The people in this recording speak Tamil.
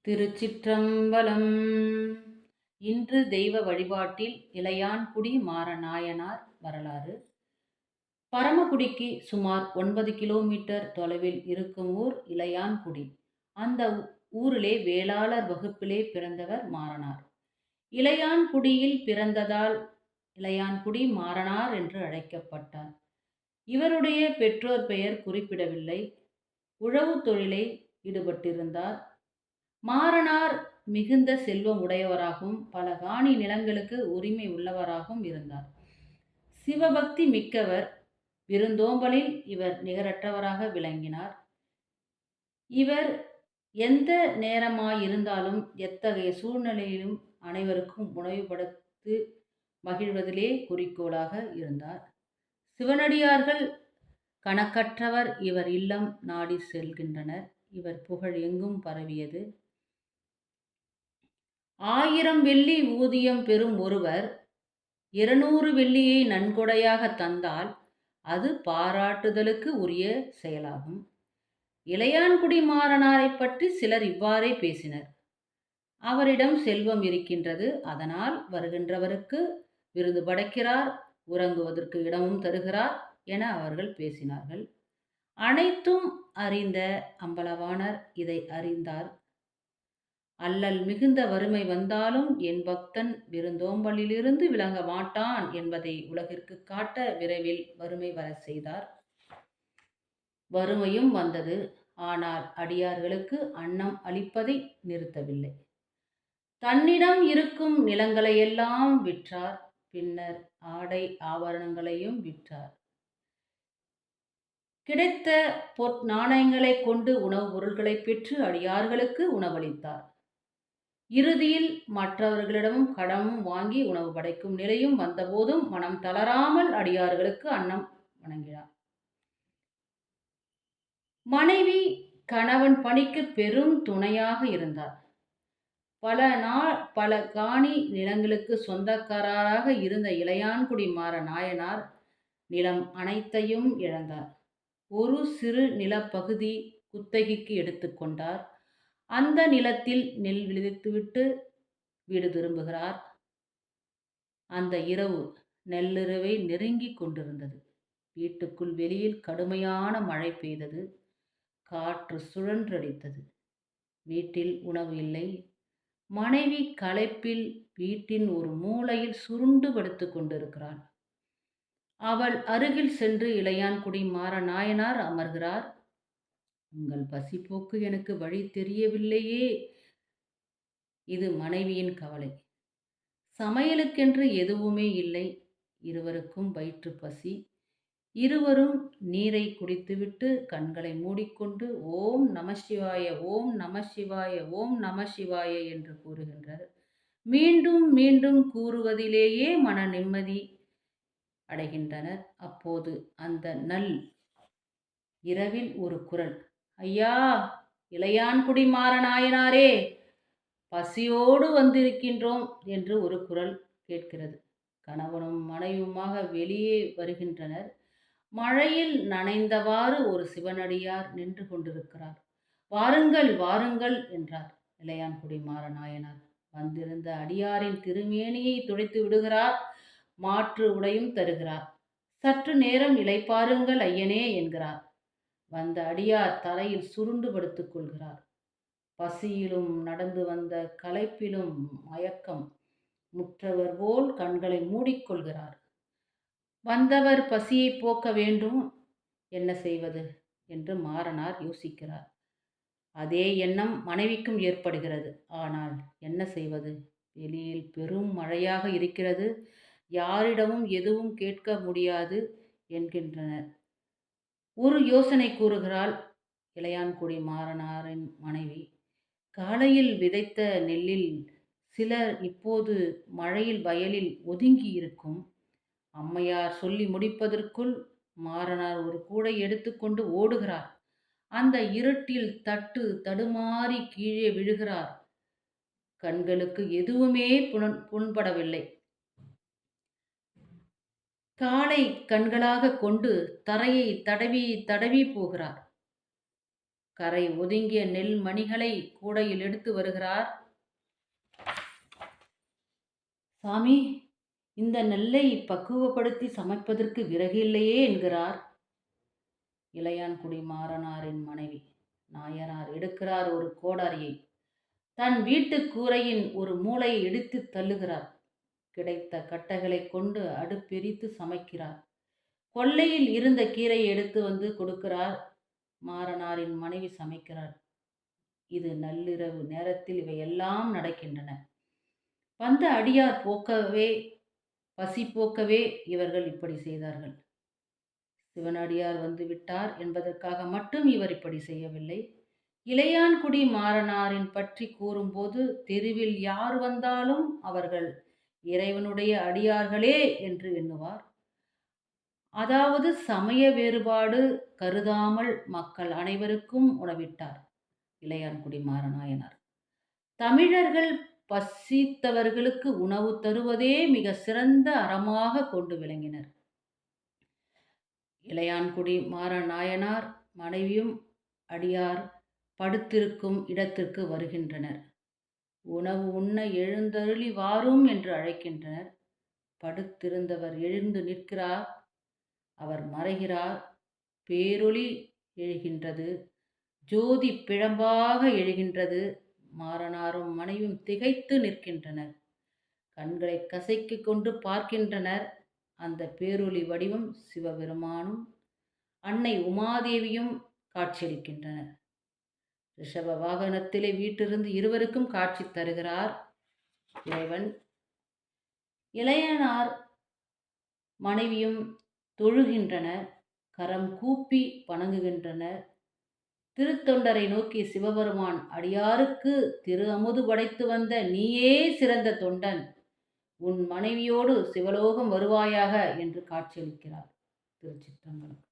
திருச்சிற்றம்பலம். இன்று தெய்வ வழிபாட்டில் இளையான்குடி மாறநாயனார் வரலாறு. பரமக்குடிக்கு சுமார் 9 கிலோமீட்டர் தொலைவில் இருக்கும் ஊர் இளையான்குடி. அந்த ஊரிலே வேளாளர் வகுப்பிலே பிறந்தவர் மாறனார். இளையான்குடியில் பிறந்ததால் இளையான்குடி மாறனார் என்று அழைக்கப்பட்டார். இவருடைய பெற்றோர் பெயர் குறிப்பிடவில்லை. உழவு தொழிலை ஈடுபட்டிருந்தார். மாறனார் மிகுந்த செல்வம் உடையவராகவும் பல காணி நிலங்களுக்கு உரிமை உள்ளவராகவும் இருந்தார். சிவபக்தி மிக்கவர். விருந்தோம்பலில் இவர் நிகரற்றவராக விளங்கினார். இவர் எந்த நேரமாயிருந்தாலும் எத்தகைய சூழ்நிலையிலும் அனைவருக்கும் உணவுபடுத்தி மகிழ்வதிலே குறிக்கோளாக இருந்தார். சிவனடியார்கள் கணக்கற்றவர் இவர் இல்லம் நாடி செல்கின்றனர். இவர் புகழ் எங்கும் பரவியது. 1000 வெள்ளி ஊதியம் பெறும் ஒருவர் 200 வெள்ளியை நன்கொடையாக தந்தால் அது பாராட்டுதலுக்கு உரிய செயலாகும். இளையான்குடி மாறனாரை பற்றி சிலர் இவ்வாறே பேசினர். அவரிடம் செல்வம் இருக்கின்றது, அதனால் வருகின்றவருக்கு விருது படைக்கிறார், உறங்குவதற்கு இடமும் தருகிறார் என அவர்கள் பேசினார்கள். அனைத்தும் அறிந்த அம்பலவாணர் இதை அறிந்தார். அல்லல் மிகுந்த வறுமை வந்தாலும் என் பக்தன் விருந்தோம்பலிலிருந்து விலக மாட்டான் என்பதை உலகிற்கு காட்ட விரைவில் வறுமை வர செய்தார். வறுமையும் வந்தது. ஆனால் அடியார்களுக்கு அன்னம் அளிப்பதை நிறுத்தவில்லை. தன்னிடம் இருக்கும் நிலங்களையெல்லாம் விற்றார். பின்னர் ஆடை ஆபரணங்களையும் விற்றார். கிடைத்த நாணயங்களை கொண்டு உணவுப் பொருட்களை பெற்று அடியார்களுக்கு உணவளித்தார். இறுதியில் மற்றவர்களிடமும் கடமும் வாங்கி உணவு படைக்கும் நிலையும் வந்தபோதும் மனம் தளராமல் அடியார்களுக்கு அன்னம் வழங்கினார். மனைவி கணவன் பணிக்கு பெரும் துணையாக இருந்தார். பல காணி நிலங்களுக்கு சொந்தக்காரராக இருந்த இளையான்குடி மாறநாயனார் நிலம் அனைத்தையும் இழந்தார். ஒரு சிறு நிலப்பகுதி குத்தகைக்கு எடுத்துக்கொண்டார். அந்த நிலத்தில் நெல் விளைவித்துவிட்டு வீடு திரும்புகிறார். அந்த இரவு நள்ளிரவை நெருங்கி கொண்டிருந்தது. வீட்டுக்குள் வெளியில் கடுமையான மழை பெய்தது. காற்று சுழன்றடித்தது. வீட்டில் உணவு இல்லை. மனைவி களைப்பில் வீட்டின் ஒரு மூலையில் சுருண்டு படுத்து கொண்டிருக்கிறாள். அவள் அருகில் சென்று இளையான்குடி மாறநாயனார் அமர்கிறார். உங்கள் பசிப்போக்கு எனக்கு வழி தெரியவில்லையே. இது மனைவியின் கவலை. சமையலுக்கென்று எதுவுமே இல்லை. இருவருக்கும் வயிற்று பசி. இருவரும் நீரை குடித்துவிட்டு கண்களை மூடிக்கொண்டு ஓம் நம சிவாய, ஓம் நம சிவாய, ஓம் நம சிவாய என்று கூறுகின்றனர். மீண்டும் மீண்டும் கூறுவதிலேயே மன நிம்மதி அடைகின்றனர். அப்போது அந்த இரவில் ஒரு குரல், ஐயா, இளையான்குடி மாறநாயனாரே, பசியோடு வந்திருக்கின்றோம் என்று ஒரு குரல் கேட்கிறது. கணவனும் மனைவியுமாக வெளியே வருகின்றனர். மழையில் நனைந்தவாறு ஒரு சிவனடியார் நின்று கொண்டிருக்கிறார். வாருங்கள் வாருங்கள் என்றார் இளையான்குடி மாறநாயனார். வந்திருந்த அடியாரின் திருமேனியை துடைத்து விடுகிறார். மாற்று உடையும் தருகிறார். சற்று நேரம் இளைப்பாருங்கள் ஐயனே என்கிறார். வந்த அடியார் தலையில் சுருண்டு படுத்துக் கொள்கிறார். பசியிலும் நடந்து வந்த களைப்பிலும் மயக்கம் முற்றவர் போல் கண்களை மூடிக்கொள்கிறார். வந்தவர் பசியை போக்க வேண்டும், என்ன செய்வது என்று மாறனார் யோசிக்கிறார். அதே எண்ணம் மனைவிக்கும் ஏற்படுகிறது. ஆனால் என்ன செய்வது? வெளியில் பெரும் மழையாக இருக்கிறது. யாரிடமும் எதுவும் கேட்க முடியாது என்கின்றனர். ஒரு யோசனை கூறுகிறாள் இளையான்குடி மாறனாரின் மனைவி. காலையில் விதைத்த நெல்லில் சிலர் இப்போது மழையில் வயலில் ஒதுங்கி இருக்கும். அம்மையார் சொல்லி முடிப்பதற்குள் மாறனார் ஒரு கூடை எடுத்துக்கொண்டு ஓடுகிறார். அந்த இருட்டில் தடுமாறி கீழே விழுகிறார். கண்களுக்கு எதுவுமே புண்படவில்லை. காலை கண்களாக கொண்டு தரையை தடவி தடவி போகிறார். கரை ஒதுங்கிய நெல் மணிகளை கூடையில் எடுத்து வருகிறார். சாமி, இந்த நெல்லை பக்குவப்படுத்தி சமைப்பதற்கு விறகு இல்லையே என்கிறார். இளையான்குடி மாறனாரின் மனைவி நாயனார் எடுக்கிறார் ஒரு கோடாரியை. தன் வீட்டு கூரையின் ஒரு மூலையை இடித்து தள்ளுகிறார். கிடைத்த கட்டைகளை கொண்டு அடுப்பெரித்து சமைக்கிறார். கொல்லையில் இருந்த கீரையை எடுத்து வந்து கொடுக்கிறார். மாறனாரின் மனைவி சமைக்கிறார். இது நள்ளிரவு நேரத்தில் இவையெல்லாம் நடக்கின்றன. வந்த அடியார் போக்கவே, பசி போக்கவே இவர்கள் இப்படி செய்தார்கள். சிவனடியார் வந்து விட்டார் என்பதற்காக மட்டும் இவர் இப்படி செய்யவில்லை. இளையான்குடி மாறனாரின் பற்றி கூறும்போது தெருவில் யார் வந்தாலும் அவர்கள் இறைவனுடைய அடியார்களே என்று எண்ணுவார். அதாவது சமய வேறுபாடு கருதாமல் மக்கள் அனைவருக்கும் உணவிட்டார் இளையான்குடி மாறநாயனார். தமிழர்கள் பசித்தவர்களுக்கு உணவு தருவதே மிக சிறந்த அறமாக கொண்டு விளங்கினர். இளையான்குடி மாறநாயனார் மனைவியும் அடியார் படுத்திருக்கும் இடத்திற்கு வருகின்றனர். உணவு உண்ண எழுந்தருளி வாரும் என்று அழைக்கின்றனர். படுத்திருந்தவர் எழுந்து நிற்கிறார். அவர் மறைகிறார். பேரொளி எழுகின்றது. ஜோதி பிழம்பாக எழுகின்றது. மாறனாரும் மனைவியும் திகைத்து நிற்கின்றனர். கண்களை கசைக்கு கொண்டு பார்க்கின்றனர். அந்த பேரொளி வடிவம் சிவபெருமானும் அன்னை உமாதேவியும் காட்சியளிக்கின்றனர். ரிஷப வாகனத்திலே வீட்டிலிருந்து இருவருக்கும் காட்சி தருகிறார் இறைவன். இளையனார் மனைவியும் தொழுகின்றனர். கரம் கூப்பி வணங்குகின்றனர். திருத்தொண்டரை நோக்கி சிவபெருமான், அடியாருக்கு திரு அமுது படைத்து வந்த நீயே சிறந்த தொண்டன், உன் மனைவியோடு சிவலோகம் வருவாயாக என்று காட்சியளிக்கிறார். திருச்சிற்றம்பலம்.